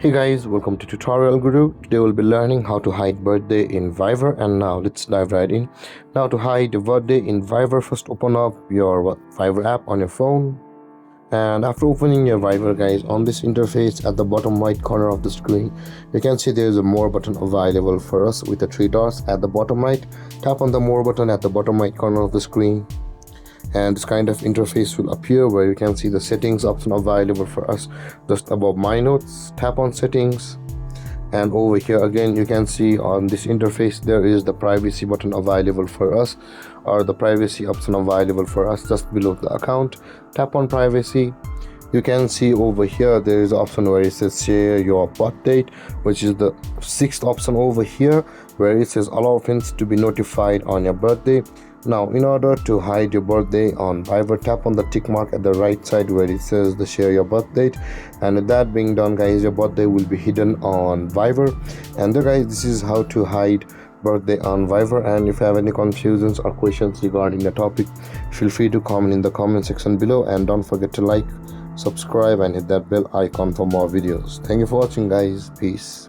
Hey guys, welcome to Tutorial Guru. Today we'll be learning how to hide birthday in Viber, and now let's dive right in. Now to hide your birthday in Viber, first open up your Viber app on your phone, and after opening your Viber, guys, on this interface at the bottom right corner of the screen you can see there is a more button available for us with the three dots at the bottom right. Tap on the more button at the bottom right corner of the screen, and this kind of interface will appear where you can see the settings option available for us just above my notes. Tap on settings, and over here again you can see on this interface there is the privacy button available for us, or the privacy option available for us just below the account. Tap on privacy. You can see over here there is an option where it says share your birth date, which is the sixth option over here, where it says allow friends to be notified on your birthday. Now in order to hide your birthday on Viber, tap on the tick mark at the right side where it says the share your birth date, and with that being done, guys, your birthday will be hidden on Viber. And there, guys, this is how to hide birthday on Viber. And if you have any confusions or questions regarding the topic, feel free to comment in the comment section below, and don't forget to like, subscribe and hit that bell icon for more videos. Thank you for watching, guys. Peace.